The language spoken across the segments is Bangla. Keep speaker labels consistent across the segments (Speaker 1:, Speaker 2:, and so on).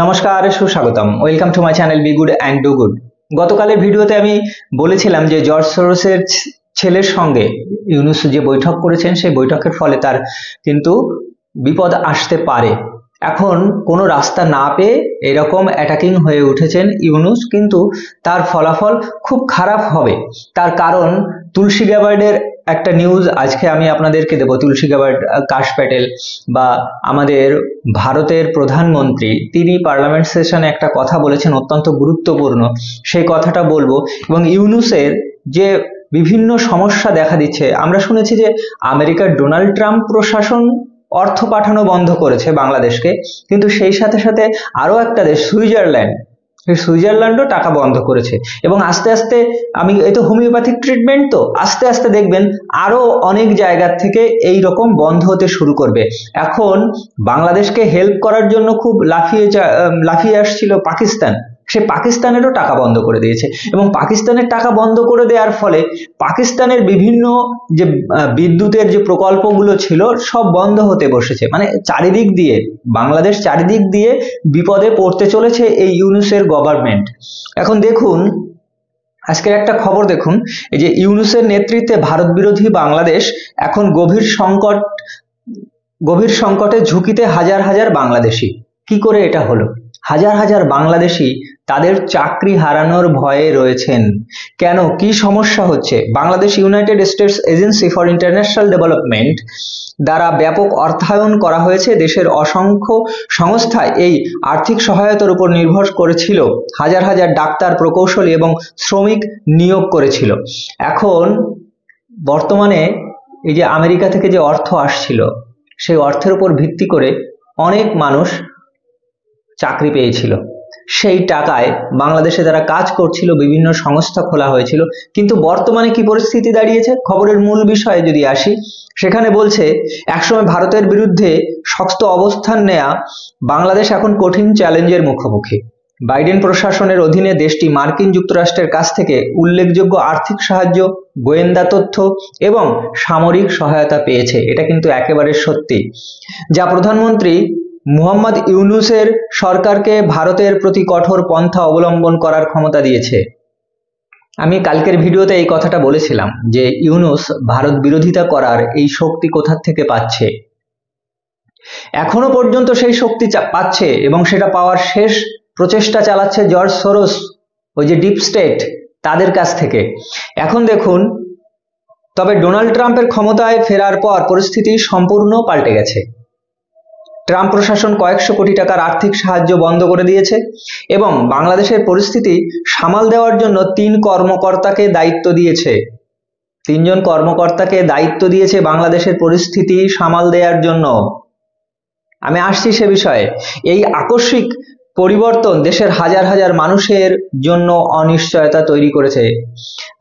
Speaker 1: নমস্কার, সুস্বাগতম। Welcome to my channel be good and do good. গতকালের ভিডিওতে আমি বলেছিলাম যে জর্জ সোরসের ছেলের সঙ্গে ইউনুস যে বৈঠক করেছেন সেই বৈঠকের ফলে তার কিন্তু বিপদ আসতে পারে। এখন কোনো রাস্তা না পেয়ে এরকম অ্যাটাকিং হয়ে উঠেছেন ইউনুস, কিন্তু তার ফলাফল খুব খারাপ হবে। তার কারণ তুলসী গ্যাবার্ডের একটা নিউজ আজকে আমি আপনাদেরকে দেবো। তুলসী গ্যাবার্ড, কাশ প্যাটেল বা আমাদের ভারতের প্রধানমন্ত্রী, তিনি পার্লামেন্ট সেশনে একটা কথা বলেছেন অত্যন্ত গুরুত্বপূর্ণ, সেই কথাটা বলবো। এবং ইউনুসের যে বিভিন্ন সমস্যা দেখা দিচ্ছে, আমরা শুনেছি যে আমেরিকার ডোনাল্ড ট্রাম্প প্রশাসন অর্থ পাঠানো বন্ধ করেছে বাংলাদেশকে, কিন্তু সেই সাথে সাথে আরো একটা দেশ সুইজারল্যান্ড, সেই সুইজারল্যান্ডও টাকা বন্ধ করেছে। এবং আস্তে আস্তে, আমি এই তো হোমিওপ্যাথিক ট্রিটমেন্ট, তো আস্তে আস্তে দেখবেন আরো অনেক জায়গা থেকে এই রকম বন্ধ হতে শুরু করবে। এখন বাংলাদেশকে হেল্প করার জন্য খুব লাফিয়ে আসছিল পাকিস্তান, সে পাকিস্তানেরও টাকা বন্ধ করে দিয়েছে। এবং পাকিস্তানের টাকা বন্ধ করে দেওয়ার ফলে পাকিস্তানের বিভিন্ন যে বিদ্যুতের যে প্রকল্পগুলো ছিল সব বন্ধ হতে বসেছে। মানে চারিদিক দিয়ে বাংলাদেশ চারিদিক দিয়ে বিপদে পড়তে চলেছে এই ইউনূসের গভর্নমেন্ট। এখন দেখুন, আজকের একটা খবর দেখুন, এই যে ইউনূসের নেতৃত্বে ভারত বিরোধী বাংলাদেশ এখন গভীর সংকটে ঝুঁকিতে হাজার হাজার বাংলাদেশি। কি করে এটা হলো? হাজার হাজার বাংলাদেশি তাদের চাকরি হারানোর ভয়ে রয়েছেন। কেন, কি সমস্যা হচ্ছে? Bangladesh United states agency for international development দ্বারা ব্যাপক অর্থায়ন করা হয়েছে। দেশের অসংখ্য সংস্থা এই আর্থিক সহায়তার উপর নির্ভর করেছিল। হাজার হাজার ডাক্তার, প্রকৌশলী এবং শ্রমিক নিয়োগ করেছিল। এখন বর্তমানে এই যে আমেরিকা থেকে যে অর্থ আসছিল, সেই অর্থের উপর ভিত্তি করে অনেক মানুষ চাকরি পেয়েছিল। সেই টাকায় বাংলাদেশে যারা কাজ করছিল, বিভিন্ন সংস্থা খোলা হয়েছিল। কিন্তু বর্তমানে কি পরিস্থিতি দাঁড়িয়েছে, খবরের মূল বিষয়ে যদি আসি, সেখানে বলছে একসময় ভারতের বিরুদ্ধে শক্ত অবস্থান নেয়া বাংলাদেশ এখন কঠিন চ্যালেঞ্জের মুখোমুখি। বাইডেন প্রশাসনের অধীনে দেশটি মার্কিন যুক্তরাষ্ট্রের কাছ থেকে উল্লেখযোগ্য আর্থিক সাহায্য, গোয়েন্দা তথ্য এবং সামরিক সহায়তা পেয়েছে। এটা কিন্তু একেবারে সত্যি, যা প্রধানমন্ত্রী মুহাম্মদ ইউনূসের সরকারকে ভারতের প্রতি কঠোর পন্থা অবলম্বন করার ক্ষমতা দিয়েছে। আমি কালকের ভিডিওতে এই কথাটা বলেছিলাম যে ইউনূস ভারত বিরোধিতা করার এই শক্তি কোথা থেকে পাচ্ছে। এখনো পর্যন্ত সেই শক্তি পাচ্ছে এবং সেটা পাওয়ার শেষ প্রচেষ্টা চালাচ্ছে জর্জ সোরস, ওই যে ডিপ স্টেট, তাদের কাছ থেকে। এখন দেখুন, তবে ডোনাল্ড ট্রাম্পের ক্ষমতায় ফেরার পর পরিস্থিতি সম্পূর্ণ পাল্টে গেছে। ট্রাম্প প্রশাসন কয়েকশো কোটি টাকার আর্থিক সাহায্য বন্ধ করে দিয়েছে এবং বাংলাদেশের পরিস্থিতি সামাল দেওয়ার জন্য তিনজন কর্মকর্তাকে দায়িত্ব দিয়েছে বাংলাদেশের পরিস্থিতি সামাল দেওয়ার জন্য। আমি আসছি সে বিষয়ে। এই আকস্মিক পরিবর্তন দেশের হাজার হাজার মানুষের জন্য অনিশ্চয়তা তৈরি করেছে,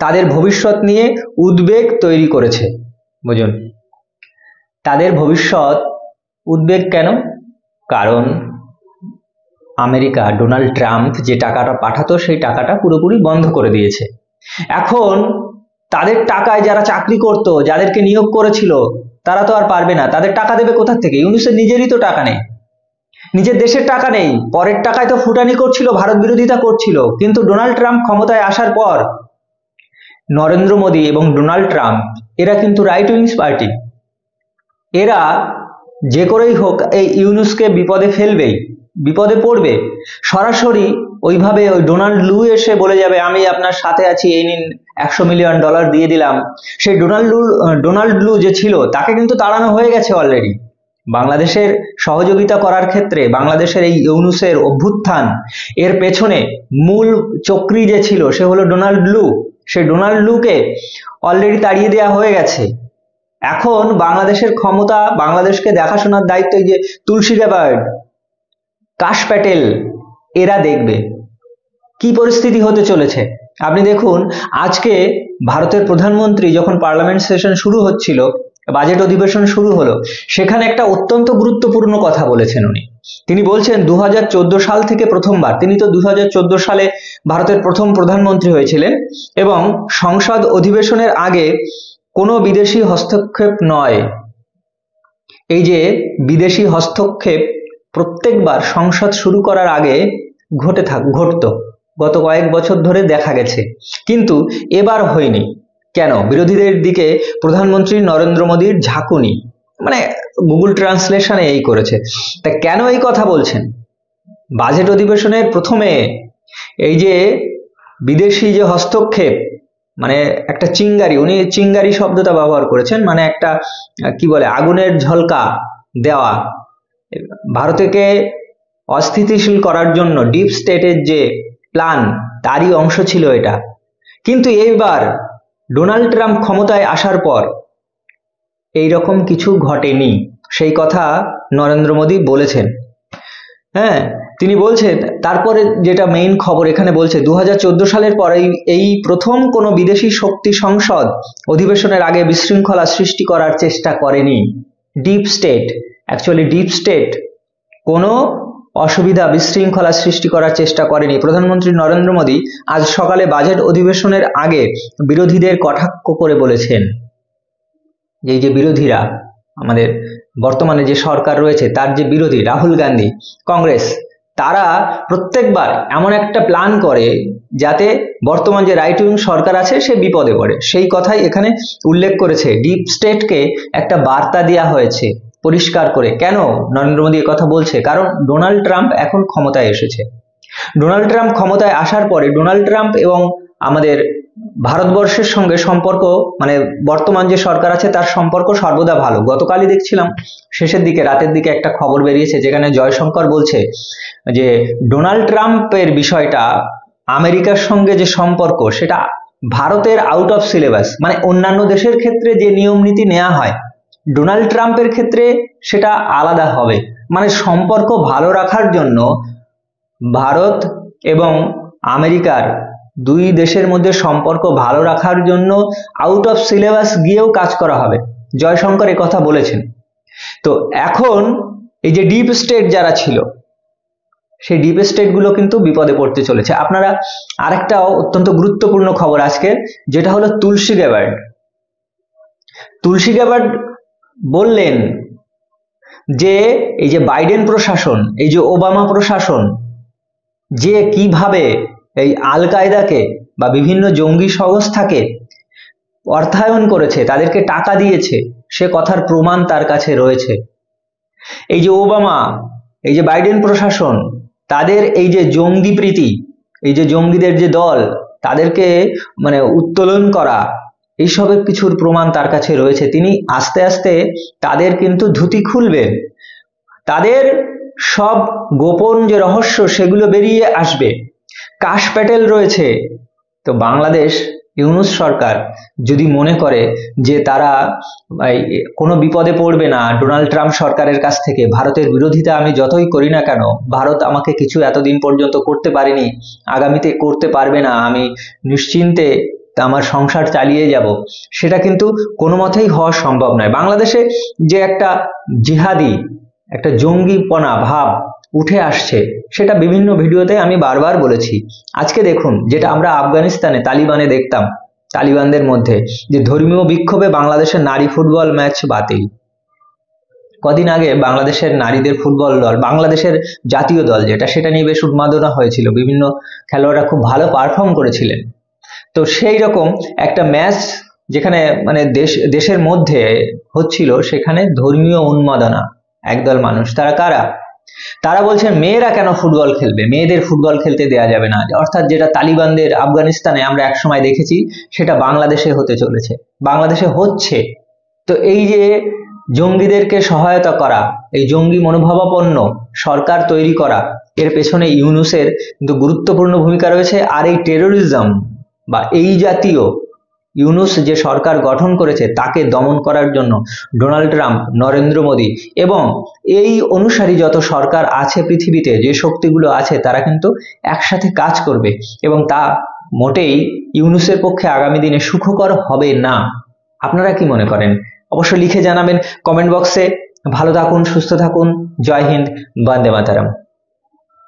Speaker 1: তাদের ভবিষ্যৎ নিয়ে উদ্বেগ তৈরি করেছে। বুঝুন, তাদের ভবিষ্যৎ উদ্বেগ কেন? কারণ আমেরিকা, ডোনাল্ড ট্রাম্প যে টাকাটা পাঠাতো সেই টাকাটা পুরোপুরি বন্ধ করে দিয়েছে। এখন তাদের টাকায় যারা চাকরি করত, যাদেরকে নিয়োগ করেছিল, তারা তো আর পারবে না। তাদের টাকা দেবে কোথা থেকে? ইউনূসের নিজেরই তো টাকা নেই, নিজের দেশের টাকা নেই, পরের টাকায় তো ফুটানি করছিল, ভারত বিরোধিতা করছিল। কিন্তু ডোনাল্ড ট্রাম্প ক্ষমতায় আসার পর নরেন্দ্র মোদী এবং ডোনাল্ড ট্রাম্প, এরা কিন্তু রাইট উইংস পার্টি, এরা যে করেই হোক এই ইউনূসকে বিপদে ফেলবেই, বিপদে পড়বে। সরাসরি ওইভাবে ওই ডোনাল্ড লু এসে বলে যাবে আমি আপনার সাথে আছি, এই নিন $100 মিলিয়ন দিয়ে দিলাম। সেই ডোনাল্ড লু যে ছিল, তাকে কিন্তু তাড়ানো হয়ে গেছে অলরেডি। বাংলাদেশের সহযোগিতা করার ক্ষেত্রে বাংলাদেশের এই ইউনূসের অভ্যুত্থান, এর পেছনে মূল চক্রী যে ছিল সে হলো ডোনাল্ড লু। সেই ডোনাল্ড লুকে অলরেডি তাড়িয়ে দেওয়া হয়ে গেছে। এখন বাংলাদেশের ক্ষমতা, বাংলাদেশকে দেখাশোনার দায়িত্ব এই যে তুলসী গ্যাবার্ড, কাশ প্যাটেল, এরা দেখবে কি পরিস্থিতি হতে চলেছে। আপনি দেখুন, আজকে ভারতের প্রধানমন্ত্রী যখন পার্লামেন্ট সেশন শুরু হচ্ছিল, বাজেট অধিবেশন শুরু হলো, সেখানে একটা অত্যন্ত গুরুত্বপূর্ণ কথা বলেছেন উনি। তিনি বলছেন 2014 সাল থেকে প্রথমবার, তিনি তো 2014 সালে ভারতের প্রথম প্রধানমন্ত্রী হয়েছিলেন, এবং সংসদ অধিবেশনের আগে কোনো বিদেশি হস্তক্ষেপ নয়। এই যে বিদেশি হস্তক্ষেপ, প্রত্যেকবার সংসদ শুরু করার আগে ঘটতো, গত কয়েক বছর ধরে দেখা গেছে, কিন্তু এবার হয়নি। কেন? বিরোধীদের দিকে প্রধানমন্ত্রী নরেন্দ্র মোদীর ঝাঁকুনি, মানে গুগল ট্রান্সলেশনে এই করেছে। তা কেন এই কথা বলছেন? বাজেট অধিবেশনের প্রথমে এই যে বিদেশি যে হস্তক্ষেপ, মানে একটা চিঙ্গারি, উনি চিঙ্গারি শব্দটা ব্যবহার করেছেন, মানে একটা কি বলে আগুনের ঝলকা দেওয়া, ভারতকে অস্থিতিশীল করার জন্য ডিপ স্টেটের যে প্ল্যান তারই অংশ ছিল এটা। কিন্তু এইবার ডোনাল্ড ট্রাম্প ক্ষমতায় আসার পর এইরকম কিছু ঘটেনি, সেই কথা নরেন্দ্র মোদী বলেছেন। হ্যাঁ, তিনি বলছেন। তারপরে যেটা মেইন খবর এখানে বলছে 2014 সালের পর এই প্রথম কোনো বিদেশি শক্তি সংসদ অধিবেশনের আগে বিশৃঙ্খলা সৃষ্টি করার চেষ্টা করেনি deep state. Actually deep state কোনো অসুবিধা বিশৃঙ্খলা সৃষ্টি করার চেষ্টা করেনি। প্রধানমন্ত্রী নরেন্দ্র মোদী আজ সকালে বাজেট অধিবেশনের আগে বিরোধীদের কটাক্ষ করে বলেছেন যে এই যে বিরোধীরা, আমাদের বর্তমানে যে সরকার রয়েছে তার যে বিরোধী রাহুল গান্ধী, কংগ্রেস, তারা প্রত্যেকবার এমন একটা প্ল্যান করে যাতে বর্তমান যে রাইট উইং সরকার আছে সে বিপদে পড়ে। সেই কথাই এখানে উল্লেখ করেছে। ডিপ স্টেটকে একটা বার্তা দেওয়া হয়েছে পরিষ্কার করে। কেন নরেন্দ্র মোদী কথা বলছে? কারণ ডোনাল্ড ট্রাম্প এখন ক্ষমতায় এসেছে। ডোনাল্ড ট্রাম্প ক্ষমতায় আসার পরে ডোনাল্ড ট্রাম্প এবং আমাদের ভারতবর্ষের সঙ্গে সম্পর্ক, মানে বর্তমান যে সরকার আছে তার সম্পর্ক সর্বদা ভালো। গতকালই দেখছিলাম শেষের দিকে, রাতের দিকে একটা খবর বেরিয়েছে যেখানে জয়শঙ্কর বলছে যে ডোনাল্ড ট্রাম্পের বিষয়টা, আমেরিকার সঙ্গে যে সম্পর্ক সেটা ভারতের আউট অফ সিলেবাস, মানে অন্যান্য দেশের ক্ষেত্রে যে নিয়ম নীতি নেওয়া হয় ডোনাল্ড ট্রাম্পের ক্ষেত্রে সেটা আলাদা হবে। মানে সম্পর্ক ভালো রাখার জন্য ভারত এবং আমেরিকার দুই দেশের মধ্যে সম্পর্ক ভালো রাখার জন্য আউট অফ সিলেবাস গিয়েও কাজ করা হবে। জয়শঙ্কর কথা বলেছেন। তো এখন এই যে ডিপ স্টেট যারা ছিল সেই ডিপ স্টেট গুলো কিন্তু বিপদে পড়তে চলেছে। আপনারা আরেকটা অত্যন্ত গুরুত্বপূর্ণ খবর আজকের, যেটা হলো তুলসী গ্যাবার্ড। তুলসী গ্যাবার্ড বললেন যে এই যে বাইডেন প্রশাসন, এই যে ওবামা প্রশাসন যে কিভাবে এই আল কায়দাকে বা বিভিন্ন জঙ্গি সংস্থাকে অর্থায়ন করেছে, তাদেরকে টাকা দিয়েছে, সে কথার প্রমাণ তার কাছে রয়েছে। এই যে ওবামা, এই যে বাইডেন প্রশাসন, তাদের এই যে জঙ্গি প্রীতি, এই যে জঙ্গিদের যে দল, তাদেরকে মানে উত্তোলন করা, এইসবের কিছুর প্রমাণ তার কাছে রয়েছে। তিনি আস্তে আস্তে তাদের কিন্তু ধুতি খুলবেন, তাদের সব গোপন যে রহস্য সেগুলো বেরিয়ে আসবে। কাশ প্যাটেল রয়েছে। তো বাংলাদেশ ইউনূস সরকার যদি মনে করে যে তারা কোনো বিপদে পড়বে না ডোনাল্ড ট্রাম্প সরকারের কাছ থেকে, ভারতের বিরোধিতা আমি যতই করি না কেন, ভারত আমাকে কিছু এতদিন পর্যন্ত করতে পারেনি, আগামীতে করতে পারবে না, আমি নিশ্চিন্তে আমার সংসার চালিয়ে যাব, সেটা কিন্তু কোনো মতেই হওয়া সম্ভব নয়। বাংলাদেশে যে একটা জিহাদি, একটা জঙ্গিপনা ভাব উঠে আসছে, সেটা বিভিন্ন ভিডিওতে আমি বারবার বলেছি। আজকে দেখুন, যেটা আমরা আফগানিস্তানে তালিবানে দেখতাম, তালিবানদের মধ্যে যে ধর্মীয় বিক্ষোভে বাংলাদেশের নারী ফুটবল ম্যাচ বাতিল। কদিন আগে বাংলাদেশের নারীদের ফুটবল দল, বাংলাদেশের জাতীয় দল যেটা, সেটা নিয়ে বেশ উন্মাদনা হয়েছিল, বিভিন্ন খেলোয়াড়রা খুব ভালো পারফর্ম করেছিলেন। তো সেই রকম একটা ম্যাচ যেখানে মানে দেশের মধ্যে হচ্ছিল, সেখানে ধর্মীয় উন্মাদনা একদল মানুষ, তারা কারা? তারা বলছেন মেয়েরা কেন ফুটবল খেলবে, মেয়েদের ফুটবল খেলতে দেয়া যাবে না। অর্থাৎ যেটা তালিবানদের আফগানিস্তানে আমরা একসময় দেখেছি, সেটা বাংলাদেশে হতে চলেছে, বাংলাদেশে হচ্ছে। তো এই যে জঙ্গিদেরকে সহায়তা করা, এই জঙ্গি মনোভাবাপন্ন সরকার তৈরি করা, এর পেছনে ইউনূসের কিন্তু গুরুত্বপূর্ণ ভূমিকা রয়েছে। আর এই টেরোরিজম বা এই জাতীয় ইউনূস যে সরকার গঠন করেছে তাকে দমন করার জন্য ডোনাল্ড ট্রাম্প, নরেন্দ্র মোদী এবং এই অনুসারী যত সরকার আছে পৃথিবীতে, যে শক্তিগুলো আছে, তারা কিন্তু একসাথে কাজ করবে এবং তা মোটেই ইউনূসের পক্ষে আগামী দিনে সুখকর হবে না। আপনারা কি মনে করেন? অবশ্যই লিখে জানাবেন কমেন্ট বক্সে। ভালো থাকুন, সুস্থ থাকুন। জয় হিন্দ, বন্দে মাতরম।